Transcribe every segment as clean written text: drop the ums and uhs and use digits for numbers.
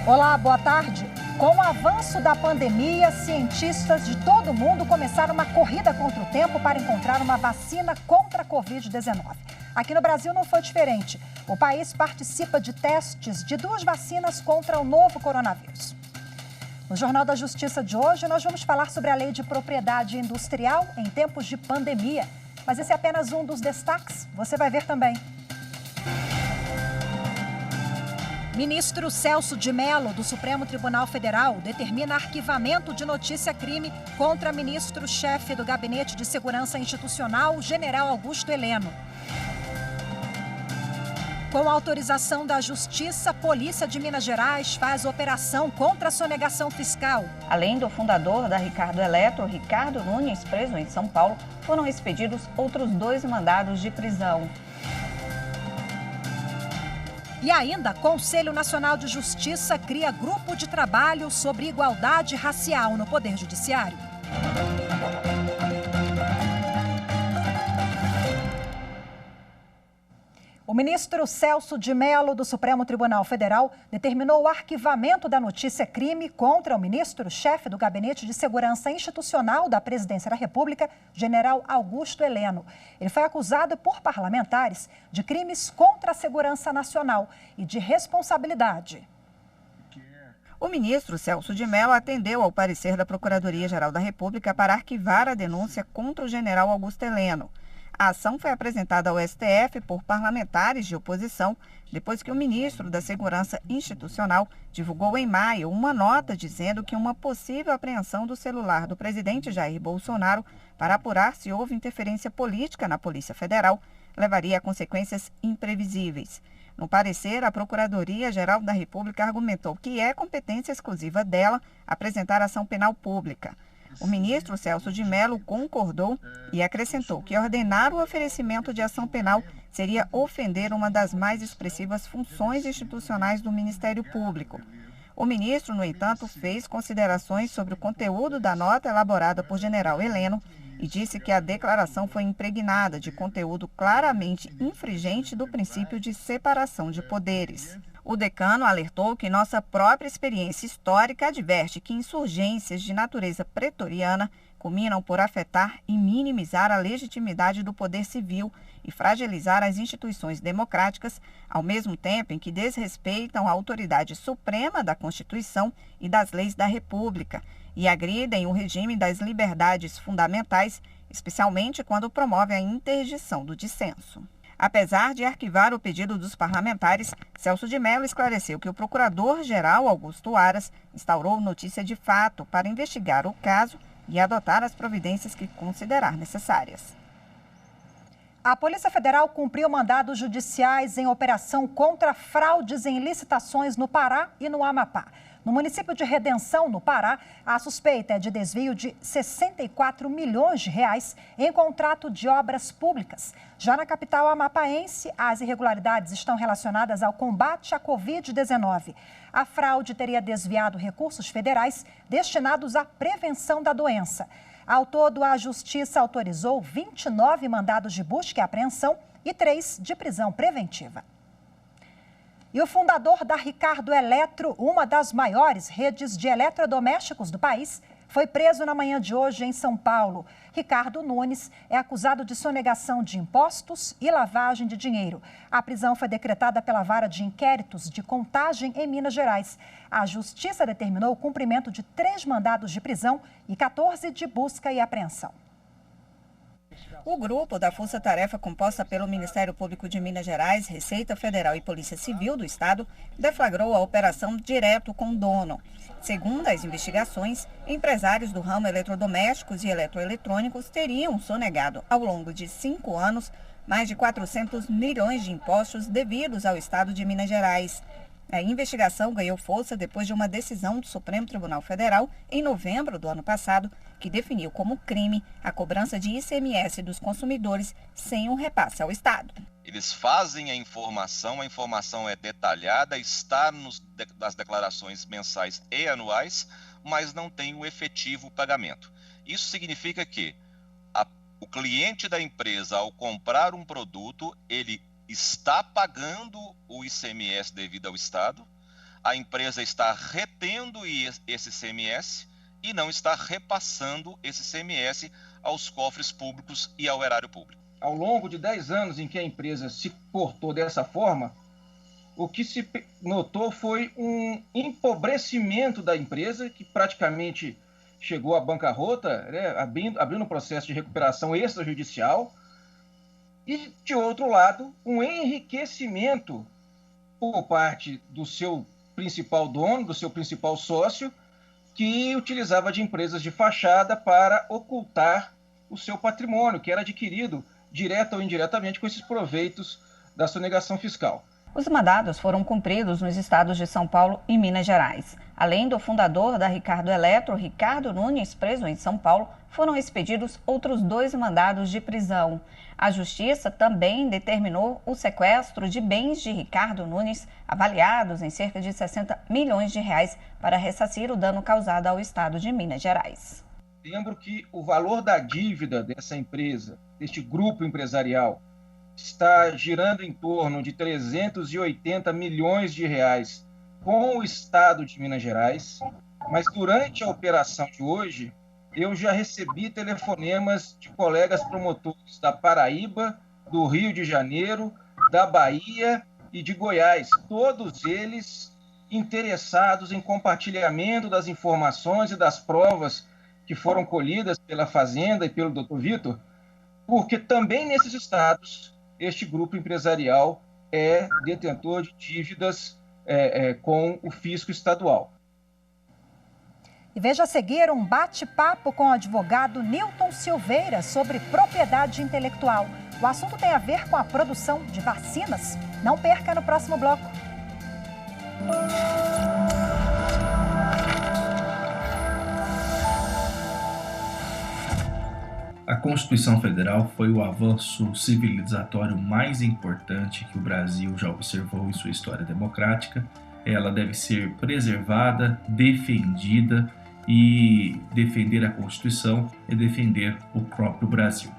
Olá, boa tarde. Com o avanço da pandemia, cientistas de todo o mundo começaram uma corrida contra o tempo para encontrar uma vacina contra a Covid-19. Aqui no Brasil não foi diferente. O país participa de testes de 2 vacinas contra o novo coronavírus. No Jornal da Justiça de hoje, nós vamos falar sobre a lei de propriedade industrial em tempos de pandemia. Mas esse é apenas um dos destaques. Você vai ver também. Ministro Celso de Mello, do Supremo Tribunal Federal, determina arquivamento de notícia-crime contra ministro-chefe do Gabinete de Segurança Institucional, General Augusto Heleno. Com autorização da Justiça, a Polícia de Minas Gerais faz operação contra a sonegação fiscal. Além do fundador da Ricardo Eletro, Ricardo Nunes, preso em São Paulo, foram expedidos outros 2 mandados de prisão. E ainda, Conselho Nacional de Justiça cria grupo de trabalho sobre igualdade racial no Poder Judiciário. O ministro Celso de Mello, do Supremo Tribunal Federal, determinou o arquivamento da notícia-crime contra o ministro-chefe do Gabinete de Segurança Institucional da Presidência da República, General Augusto Heleno. Ele foi acusado por parlamentares de crimes contra a segurança nacional e de responsabilidade. O ministro Celso de Mello atendeu ao parecer da Procuradoria-Geral da República para arquivar a denúncia contra o general Augusto Heleno. A ação foi apresentada ao STF por parlamentares de oposição, depois que o ministro da Segurança Institucional divulgou em maio uma nota dizendo que uma possível apreensão do celular do presidente Jair Bolsonaro para apurar se houve interferência política na Polícia Federal levaria a consequências imprevisíveis. No parecer, a Procuradoria-Geral da República argumentou que é competência exclusiva dela apresentar ação penal pública. O ministro Celso de Mello concordou e acrescentou que ordenar o oferecimento de ação penal seria ofender uma das mais expressivas funções institucionais do Ministério Público. O ministro, no entanto, fez considerações sobre o conteúdo da nota elaborada por general Heleno e disse que a declaração foi impregnada de conteúdo claramente infringente do princípio de separação de poderes. O decano alertou que nossa própria experiência histórica adverte que insurgências de natureza pretoriana culminam por afetar e minimizar a legitimidade do poder civil e fragilizar as instituições democráticas, ao mesmo tempo em que desrespeitam a autoridade suprema da Constituição e das leis da República e agridem o regime das liberdades fundamentais, especialmente quando promovem a interdição do dissenso. Apesar de arquivar o pedido dos parlamentares, Celso de Mello esclareceu que o procurador-geral Augusto Aras instaurou notícia de fato para investigar o caso e adotar as providências que considerar necessárias. A Polícia Federal cumpriu mandados judiciais em operação contra fraudes em licitações no Pará e no Amapá. No município de Redenção, no Pará, a suspeita é de desvio de 64 milhões de reais em contrato de obras públicas. Já na capital amapaense, as irregularidades estão relacionadas ao combate à Covid-19. A fraude teria desviado recursos federais destinados à prevenção da doença. Ao todo, a Justiça autorizou 29 mandados de busca e apreensão e 3 de prisão preventiva. E o fundador da Ricardo Eletro, uma das maiores redes de eletrodomésticos do país, foi preso na manhã de hoje em São Paulo. Ricardo Nunes é acusado de sonegação de impostos e lavagem de dinheiro. A prisão foi decretada pela Vara de Inquéritos de Contagem em Minas Gerais. A Justiça determinou o cumprimento de 3 mandados de prisão e 14 de busca e apreensão. O grupo da Força Tarefa, composta pelo Ministério Público de Minas Gerais, Receita Federal e Polícia Civil do Estado, deflagrou a operação Direto com Dono. Segundo as investigações, empresários do ramo eletrodomésticos e eletroeletrônicos teriam sonegado, ao longo de 5 anos, mais de 400 milhões de impostos devidos ao Estado de Minas Gerais. A investigação ganhou força depois de uma decisão do Supremo Tribunal Federal, em novembro do ano passado, que definiu como crime a cobrança de ICMS dos consumidores sem um repasse ao Estado. Eles fazem a informação é detalhada, está nas declarações mensais e anuais, mas não tem o efetivo pagamento. Isso significa que o cliente da empresa, ao comprar um produto, ele está pagando o ICMS devido ao Estado, a empresa está retendo esse ICMS e não está repassando esse ICMS aos cofres públicos e ao erário público. Ao longo de 10 anos em que a empresa se portou dessa forma, o que se notou foi um empobrecimento da empresa, que praticamente chegou à bancarrota, né, abrindo um processo de recuperação extrajudicial, e, de outro lado, um enriquecimento por parte do seu principal dono, do seu principal sócio, que utilizava de empresas de fachada para ocultar o seu patrimônio, que era adquirido direta ou indiretamente com esses proveitos da sonegação fiscal. Os mandados foram cumpridos nos estados de São Paulo e Minas Gerais. Além do fundador da Ricardo Eletro, Ricardo Nunes, preso em São Paulo, foram expedidos outros 2 mandados de prisão. A Justiça também determinou o sequestro de bens de Ricardo Nunes, avaliados em cerca de 60 milhões de reais, para ressarcir o dano causado ao estado de Minas Gerais. Lembro que o valor da dívida dessa empresa, deste grupo empresarial, está girando em torno de 380 milhões de reais com o estado de Minas Gerais, mas durante a operação de hoje, eu já recebi telefonemas de colegas promotores da Paraíba, do Rio de Janeiro, da Bahia e de Goiás, todos eles interessados em compartilhamento das informações e das provas que foram colhidas pela Fazenda e pelo Dr. Vitor, porque também nesses estados este grupo empresarial é detentor de dívidas com o fisco estadual. E veja a seguir um bate-papo com o advogado Nilton Silveira sobre propriedade intelectual. O assunto tem a ver com a produção de vacinas. Não perca no próximo bloco. A Constituição Federal foi o avanço civilizatório mais importante que o Brasil já observou em sua história democrática. Ela deve ser preservada, defendida, e defender a Constituição é defender o próprio Brasil.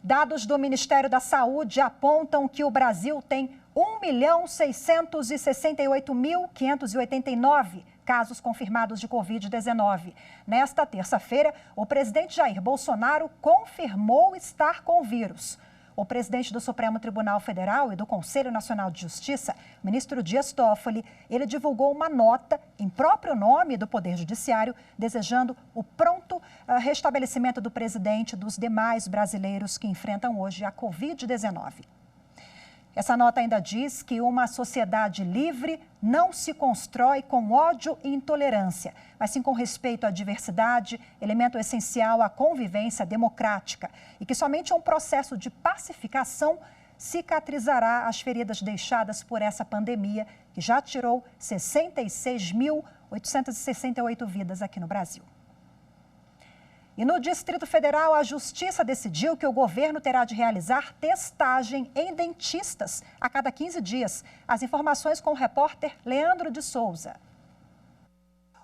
Dados do Ministério da Saúde apontam que o Brasil tem 1.668.589 casos confirmados de Covid-19. Nesta terça-feira, o presidente Jair Bolsonaro confirmou estar com o vírus. O presidente do Supremo Tribunal Federal e do Conselho Nacional de Justiça, ministro Dias Toffoli, ele divulgou uma nota em próprio nome do Poder Judiciário, desejando o pronto restabelecimento do presidente e dos demais brasileiros que enfrentam hoje a Covid-19. Essa nota ainda diz que uma sociedade livre não se constrói com ódio e intolerância, mas sim com respeito à diversidade, elemento essencial à convivência democrática, e que somente um processo de pacificação cicatrizará as feridas deixadas por essa pandemia, que já tirou 66.868 vidas aqui no Brasil. E no Distrito Federal, a Justiça decidiu que o governo terá de realizar testagem em dentistas a cada 15 dias. As informações com o repórter Leandro de Souza.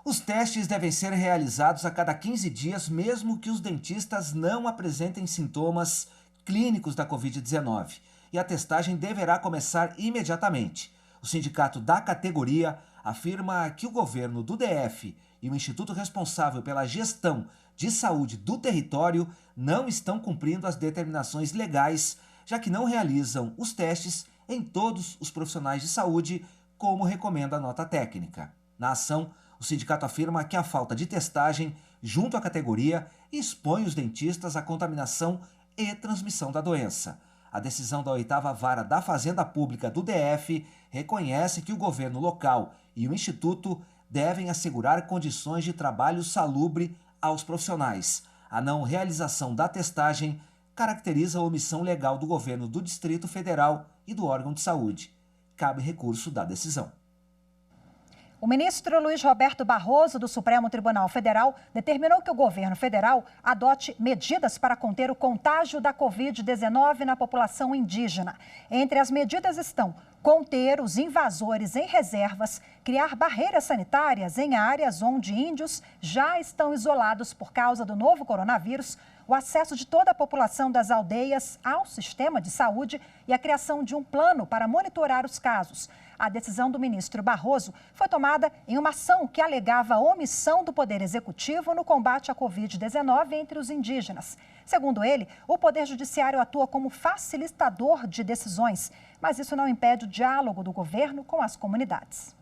Os testes devem ser realizados a cada 15 dias, mesmo que os dentistas não apresentem sintomas clínicos da Covid-19. E a testagem deverá começar imediatamente. O sindicato da categoria afirma que o governo do DF e o instituto responsável pela gestão de saúde do território não estão cumprindo as determinações legais, já que não realizam os testes em todos os profissionais de saúde, como recomenda a nota técnica. Na ação, o sindicato afirma que a falta de testagem junto à categoria expõe os dentistas à contaminação e transmissão da doença. A decisão da 8ª Vara da Fazenda Pública do DF reconhece que o governo local e o instituto devem assegurar condições de trabalho salubre aos profissionais. A não realização da testagem caracteriza a omissão legal do governo do Distrito Federal e do órgão de saúde. Cabe recurso da decisão. O ministro Luiz Roberto Barroso, do Supremo Tribunal Federal, determinou que o governo federal adote medidas para conter o contágio da Covid-19 na população indígena. Entre as medidas estão conter os invasores em reservas, criar barreiras sanitárias em áreas onde índios já estão isolados por causa do novo coronavírus, o acesso de toda a população das aldeias ao sistema de saúde e a criação de um plano para monitorar os casos. A decisão do ministro Barroso foi tomada em uma ação que alegava a omissão do Poder Executivo no combate à Covid-19 entre os indígenas. Segundo ele, o Poder Judiciário atua como facilitador de decisões, mas isso não impede o diálogo do governo com as comunidades.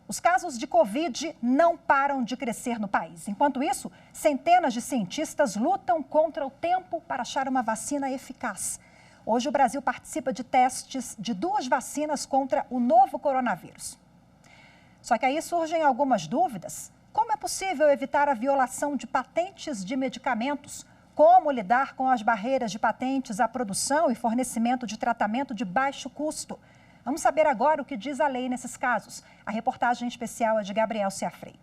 Os casos de Covid não param de crescer no país. Enquanto isso, centenas de cientistas lutam contra o tempo para achar uma vacina eficaz. Hoje, o Brasil participa de testes de 2 vacinas contra o novo coronavírus. Só que aí surgem algumas dúvidas. Como é possível evitar a violação de patentes de medicamentos? Como lidar com as barreiras de patentes à produção e fornecimento de tratamento de baixo custo? Vamos saber agora o que diz a lei nesses casos. A reportagem especial é de Gabriel Ciafrei.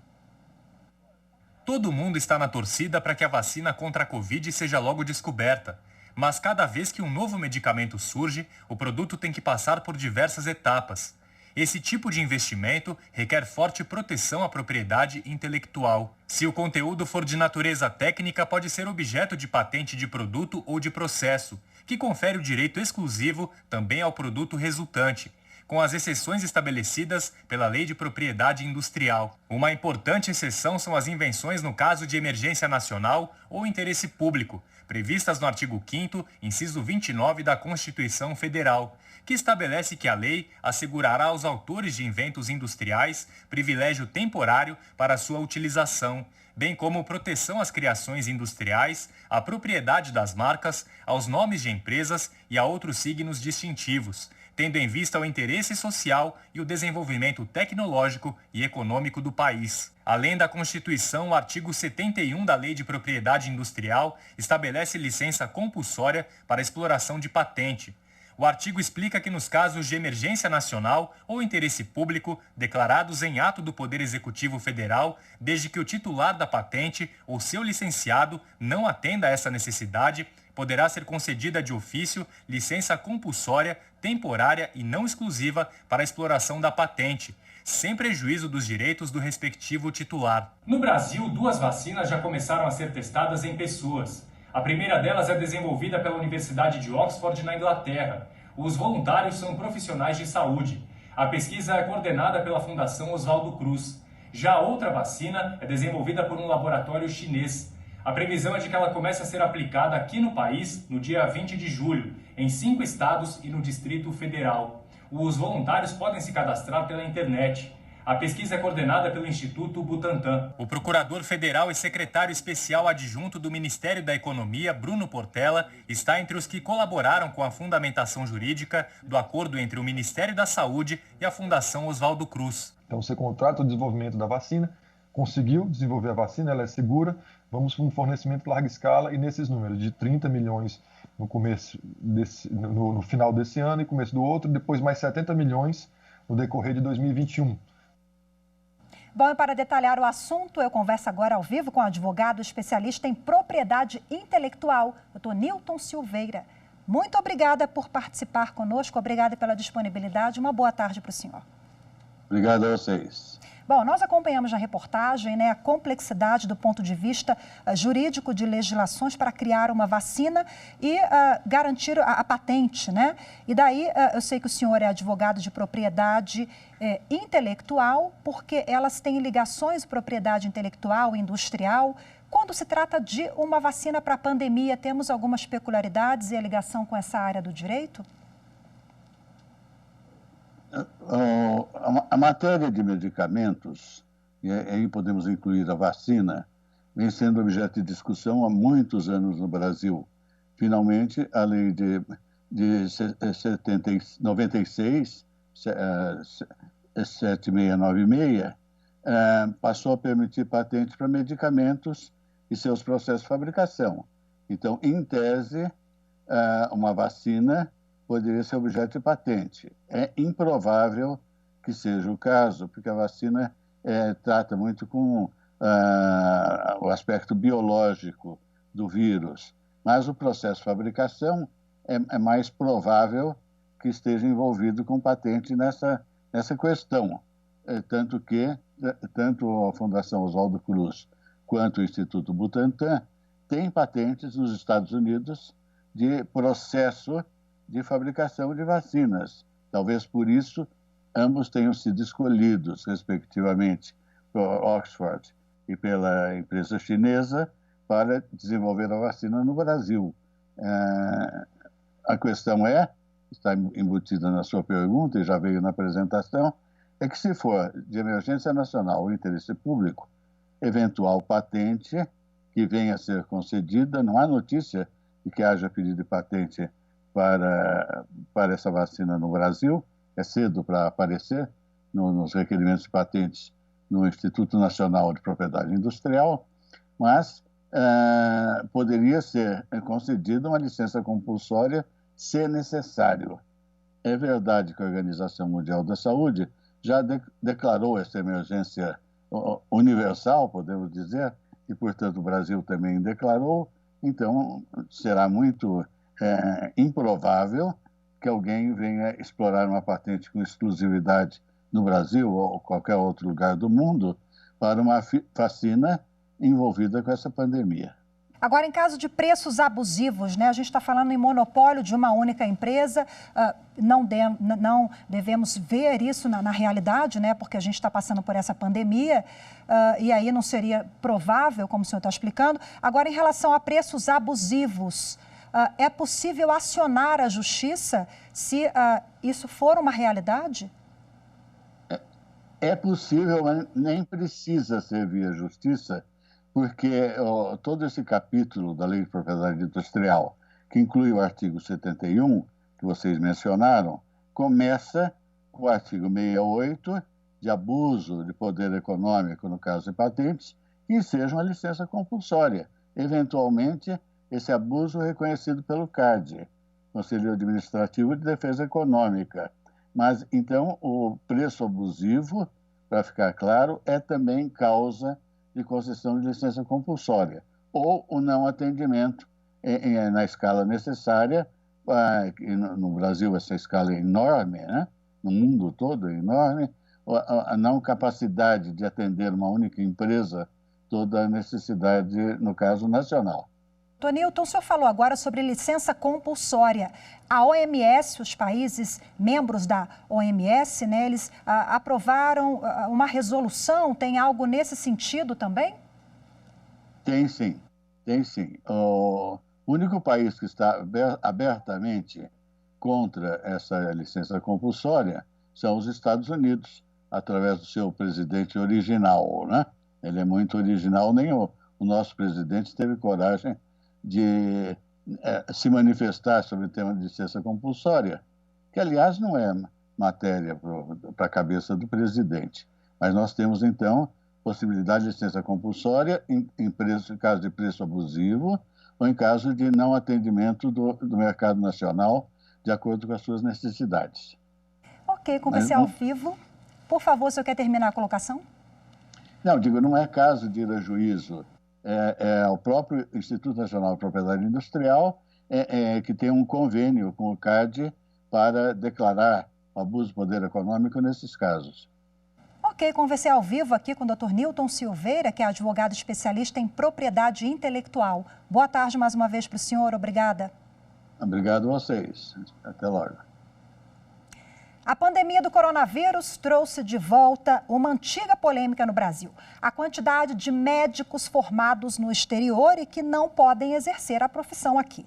Todo mundo está na torcida para que a vacina contra a Covid seja logo descoberta. Mas cada vez que um novo medicamento surge, o produto tem que passar por diversas etapas. Esse tipo de investimento requer forte proteção à propriedade intelectual. Se o conteúdo for de natureza técnica, pode ser objeto de patente de produto ou de processo, que confere o direito exclusivo também ao produto resultante, com as exceções estabelecidas pela Lei de Propriedade Industrial. Uma importante exceção são as invenções no caso de emergência nacional ou interesse público, previstas no artigo 5º, inciso 29 da Constituição Federal, que estabelece que a lei assegurará aos autores de inventos industriais privilégio temporário para sua utilização, bem como proteção às criações industriais, à propriedade das marcas, aos nomes de empresas e a outros signos distintivos, tendo em vista o interesse social e o desenvolvimento tecnológico e econômico do país. Além da Constituição, o artigo 71 da Lei de Propriedade Industrial estabelece licença compulsória para exploração de patente. O artigo explica que nos casos de emergência nacional ou interesse público declarados em ato do Poder Executivo Federal, desde que o titular da patente ou seu licenciado não atenda a essa necessidade, poderá ser concedida de ofício licença compulsória, temporária e não exclusiva para a exploração da patente, sem prejuízo dos direitos do respectivo titular. No Brasil, 2 vacinas já começaram a ser testadas em pessoas. A primeira delas é desenvolvida pela Universidade de Oxford, na Inglaterra. Os voluntários são profissionais de saúde. A pesquisa é coordenada pela Fundação Oswaldo Cruz. Já a outra vacina é desenvolvida por um laboratório chinês. A previsão é de que ela comece a ser aplicada aqui no país no dia 20 de julho, em 5 estados e no Distrito Federal. Os voluntários podem se cadastrar pela internet. A pesquisa é coordenada pelo Instituto Butantan. O procurador federal e secretário especial adjunto do Ministério da Economia, Bruno Portela, está entre os que colaboraram com a fundamentação jurídica do acordo entre o Ministério da Saúde e a Fundação Oswaldo Cruz. Então você contrata o desenvolvimento da vacina, conseguiu desenvolver a vacina, ela é segura, vamos para um fornecimento larga escala e nesses números de 30 milhões no final desse ano e começo do outro, depois mais 70 milhões no decorrer de 2021. Bom, e para detalhar o assunto, eu converso agora ao vivo com o advogado especialista em propriedade intelectual, Dr. Nilton Silveira. Muito obrigada por participar conosco, obrigada pela disponibilidade. Uma boa tarde para o senhor. Obrigado a vocês. Bom, nós acompanhamos na reportagem a complexidade do ponto de vista jurídico de legislações para criar uma vacina e garantir a patente, né? E daí eu sei que o senhor é advogado de propriedade intelectual, porque elas têm ligações de propriedade intelectual e industrial. Quando se trata de uma vacina para a pandemia, temos algumas peculiaridades e a ligação com essa área do direito? A matéria de medicamentos, e aí podemos incluir a vacina, vem sendo objeto de discussão há muitos anos no Brasil. Finalmente, a lei de 96, 7696, passou a permitir patente para medicamentos e seus processos de fabricação. Então, em tese, uma vacina poderia ser objeto de patente. É improvável que seja o caso, porque a vacina trata muito com o aspecto biológico do vírus, mas o processo de fabricação é mais provável que esteja envolvido com patente nessa questão. Tanto que, tanto a Fundação Oswaldo Cruz quanto o Instituto Butantan têm patentes nos Estados Unidos de processo de fabricação de vacinas. Talvez por isso ambos tenham sido escolhidos, respectivamente, por Oxford e pela empresa chinesa, para desenvolver a vacina no Brasil. A questão está embutida na sua pergunta e já veio na apresentação, é que se for de emergência nacional ou interesse público, eventual patente que venha a ser concedida, não há notícia de que haja pedido de patente para essa vacina no Brasil, é cedo para aparecer nos requerimentos de patentes no Instituto Nacional de Propriedade Industrial, mas poderia ser concedida uma licença compulsória se necessário. É verdade que a Organização Mundial da Saúde já declarou essa emergência universal, podemos dizer, e, portanto, o Brasil também declarou, então será muito improvável que alguém venha explorar uma patente com exclusividade no Brasil ou qualquer outro lugar do mundo para uma vacina envolvida com essa pandemia. Agora, em caso de preços abusivos, né, a gente está falando em monopólio de uma única empresa, não devemos ver isso na realidade, né, porque a gente está passando por essa pandemia, e aí não seria provável, como o senhor está explicando. Agora, em relação a preços abusivos, é possível acionar a justiça se isso for uma realidade? É possível, mas nem precisa ser via justiça, porque todo esse capítulo da Lei de Propriedade Industrial, que inclui o artigo 71, que vocês mencionaram, começa com o artigo 68, de abuso de poder econômico, no caso de patentes, e seja uma licença compulsória. Eventualmente, esse abuso é reconhecido pelo CAD, Conselho Administrativo de Defesa Econômica. Mas, então, o preço abusivo, para ficar claro, é também causa de concessão de licença compulsória, ou o não atendimento na escala necessária. No Brasil, essa escala é enorme, né? No mundo todo é enorme, a não capacidade de atender uma única empresa toda a necessidade, no caso, nacional. Tonilton, o senhor falou agora sobre licença compulsória. A OMS, os países membros da OMS, né, eles aprovaram uma resolução, tem algo nesse sentido também? Tem sim. O único país que está abertamente contra essa licença compulsória são os Estados Unidos, através do seu presidente original, né? Ele é muito original, nem o nosso presidente teve coragem de se manifestar sobre o tema de licença compulsória, que, aliás, não é matéria para a cabeça do presidente. Mas nós temos, então, possibilidade de licença compulsória em caso de preço abusivo ou em caso de não atendimento do mercado nacional de acordo com as suas necessidades. Ok, conversei ao vivo. Por favor, o senhor quer terminar a colocação? Não é caso de ir a juízo. É o próprio Instituto Nacional de Propriedade Industrial que tem um convênio com o CAD para declarar abuso de poder econômico nesses casos. Ok, conversei ao vivo aqui com o Dr. Nilton Silveira, que é advogado especialista em propriedade intelectual. Boa tarde mais uma vez para o senhor, obrigada. Obrigado a vocês. Até logo. A pandemia do coronavírus trouxe de volta uma antiga polêmica no Brasil: a quantidade de médicos formados no exterior e que não podem exercer a profissão aqui.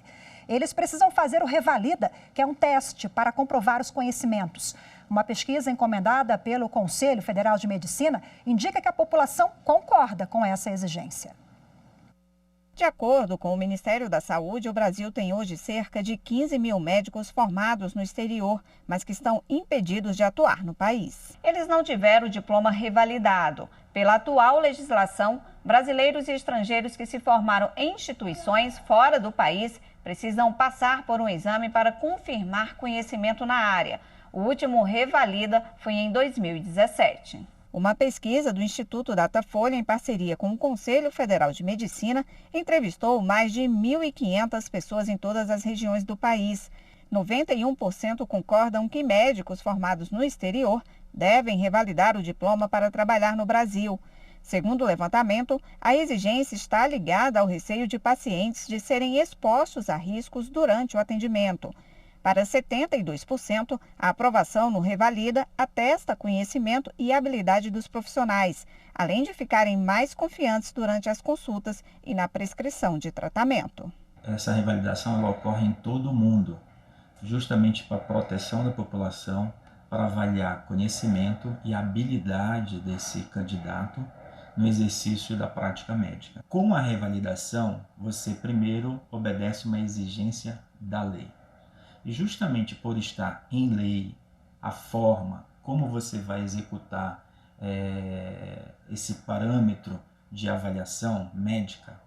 Eles precisam fazer o Revalida, que é um teste para comprovar os conhecimentos. Uma pesquisa encomendada pelo Conselho Federal de Medicina indica que a população concorda com essa exigência. De acordo com o Ministério da Saúde, o Brasil tem hoje cerca de 15 mil médicos formados no exterior, mas que estão impedidos de atuar no país. Eles não tiveram o diploma revalidado. Pela atual legislação, brasileiros e estrangeiros que se formaram em instituições fora do país precisam passar por um exame para confirmar conhecimento na área. O último revalida foi em 2017. Uma pesquisa do Instituto Datafolha, em parceria com o Conselho Federal de Medicina, entrevistou mais de 1.500 pessoas em todas as regiões do país. 91% concordam que médicos formados no exterior devem revalidar o diploma para trabalhar no Brasil. Segundo o levantamento, a exigência está ligada ao receio de pacientes de serem expostos a riscos durante o atendimento. Para 72%, a aprovação no Revalida atesta conhecimento e habilidade dos profissionais, além de ficarem mais confiantes durante as consultas e na prescrição de tratamento. Essa revalidação ela ocorre em todo o mundo, justamente para a proteção da população, para avaliar conhecimento e habilidade desse candidato no exercício da prática médica. Com a revalidação, você primeiro obedece uma exigência da lei. E justamente por estar em lei, a forma como você vai executar esse parâmetro de avaliação médica,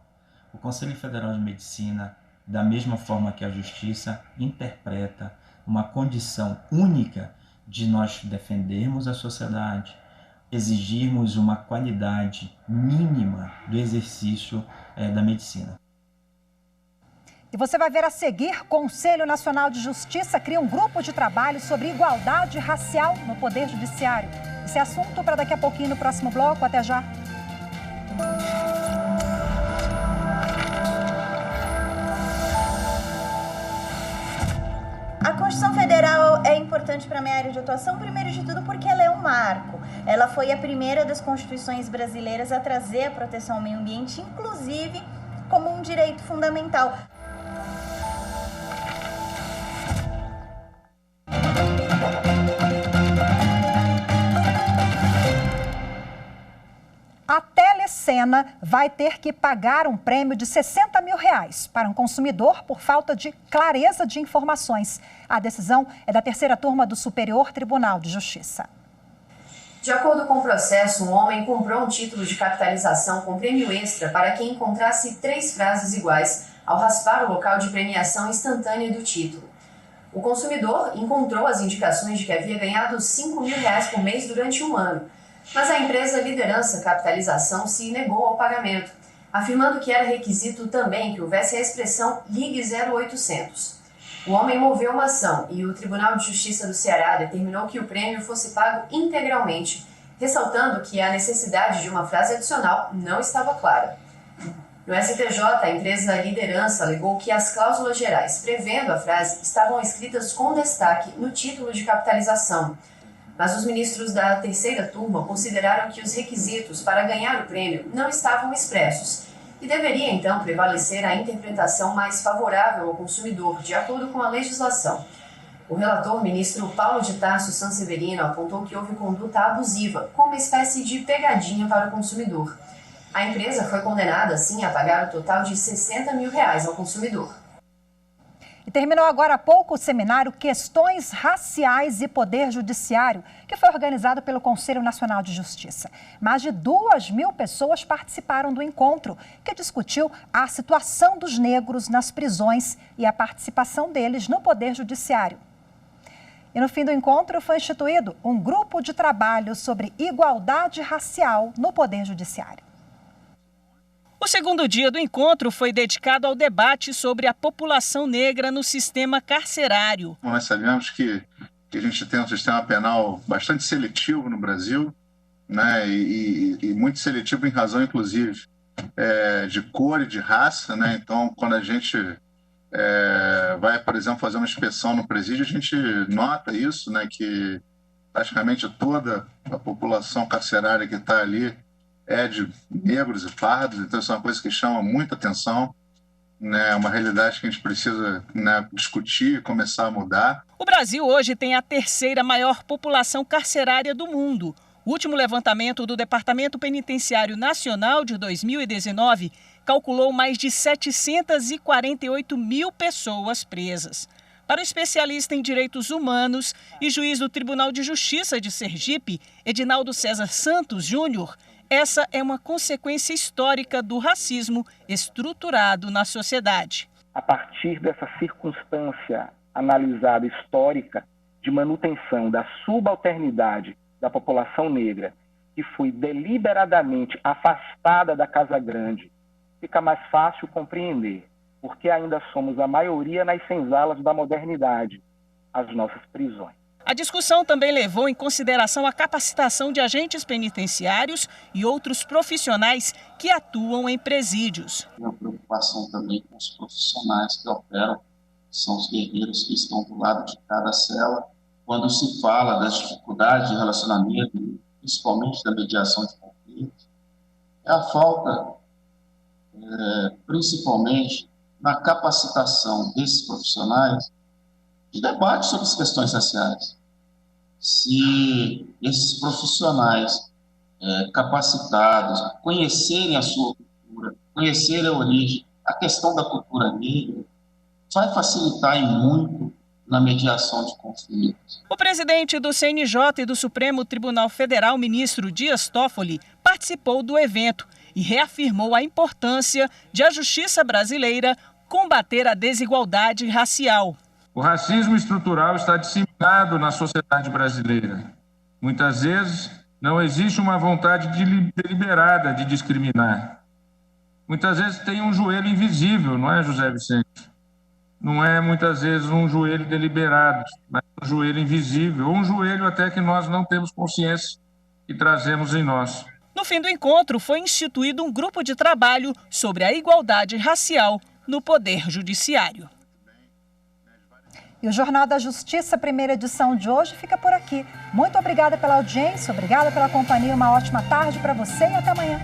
o Conselho Federal de Medicina, da mesma forma que a Justiça, interpreta uma condição única de nós defendermos a sociedade, exigirmos uma qualidade mínima do exercício da medicina. E você vai ver a seguir: Conselho Nacional de Justiça cria um grupo de trabalho sobre igualdade racial no Poder Judiciário. Esse é assunto para daqui a pouquinho no próximo bloco. Até já. A Constituição Federal é importante para a minha área de atuação, primeiro de tudo porque ela é um marco. Ela foi a primeira das constituições brasileiras a trazer a proteção ao meio ambiente, inclusive como um direito fundamental. A Telecena vai ter que pagar um prêmio de R$60 mil para um consumidor por falta de clareza de informações. A decisão é da terceira turma do Superior Tribunal de Justiça. De acordo com o processo, um homem comprou um título de capitalização com prêmio extra para quem encontrasse 3 frases iguais ao raspar o local de premiação instantânea do título. O consumidor encontrou as indicações de que havia ganhado R$5 mil por mês durante um ano. Mas a empresa Liderança Capitalização se negou ao pagamento, afirmando que era requisito também que houvesse a expressão Ligue 0800. O homem moveu uma ação e o Tribunal de Justiça do Ceará determinou que o prêmio fosse pago integralmente, ressaltando que a necessidade de uma frase adicional não estava clara. No STJ, a empresa Liderança alegou que as cláusulas gerais prevendo a frase estavam escritas com destaque no título de capitalização. Mas os ministros da terceira turma consideraram que os requisitos para ganhar o prêmio não estavam expressos e deveria, então, prevalecer a interpretação mais favorável ao consumidor, de acordo com a legislação. O relator, ministro Paulo de Tarso Sanseverino, apontou que houve conduta abusiva, como uma espécie de pegadinha para o consumidor. A empresa foi condenada, assim, a pagar o total de R$60 mil ao consumidor. E terminou agora há pouco o seminário Questões Raciais e Poder Judiciário, que foi organizado pelo Conselho Nacional de Justiça. Mais de 2.000 pessoas participaram do encontro, que discutiu a situação dos negros nas prisões e a participação deles no Poder Judiciário. E no fim do encontro foi instituído um grupo de trabalho sobre igualdade racial no Poder Judiciário. O segundo dia do encontro foi dedicado ao debate sobre a população negra no sistema carcerário. Nós sabemos que a gente tem um sistema penal bastante seletivo no Brasil, né, e muito seletivo em razão, inclusive, de cor e de raça, né? Então, quando a gente vai, por exemplo, fazer uma inspeção no presídio, a gente nota isso, né, que praticamente toda a população carcerária que está ali é de negros e pardos, então isso é uma coisa que chama muita atenção, né? É uma realidade que a gente precisa, né, discutir e começar a mudar. O Brasil hoje tem a terceira maior população carcerária do mundo. O último levantamento do Departamento Penitenciário Nacional de 2019 calculou mais de 748 mil pessoas presas. Para o especialista em direitos humanos e juiz do Tribunal de Justiça de Sergipe, Edinaldo César Santos Júnior, essa é uma consequência histórica do racismo estruturado na sociedade. A partir dessa circunstância analisada histórica, de manutenção da subalternidade da população negra, que foi deliberadamente afastada da Casa Grande, fica mais fácil compreender, porque ainda somos a maioria nas senzalas da modernidade, as nossas prisões. A discussão também levou em consideração a capacitação de agentes penitenciários e outros profissionais que atuam em presídios. A preocupação também com os profissionais que operam, são os guerreiros que estão do lado de cada cela. Quando se fala das dificuldades de relacionamento, principalmente da mediação de conflitos, é a falta, principalmente, na capacitação desses profissionais de debate sobre as questões raciais. Se esses profissionais capacitados conhecerem a sua cultura, conhecerem a origem, a questão da cultura negra, vai facilitar em muito na mediação de conflitos. O presidente do CNJ e do Supremo Tribunal Federal, ministro Dias Toffoli, participou do evento e reafirmou a importância de a justiça brasileira combater a desigualdade racial. O racismo estrutural está disseminado na sociedade brasileira. Muitas vezes não existe uma vontade deliberada de discriminar. Muitas vezes tem um joelho invisível, não é, José Vicente? Não é muitas vezes um joelho deliberado, mas um joelho invisível, ou um joelho até que nós não temos consciência e trazemos em nós. No fim do encontro, foi instituído um grupo de trabalho sobre a igualdade racial no Poder Judiciário. E o Jornal da Justiça, primeira edição de hoje, fica por aqui. Muito obrigada pela audiência, obrigada pela companhia, uma ótima tarde para você e até amanhã.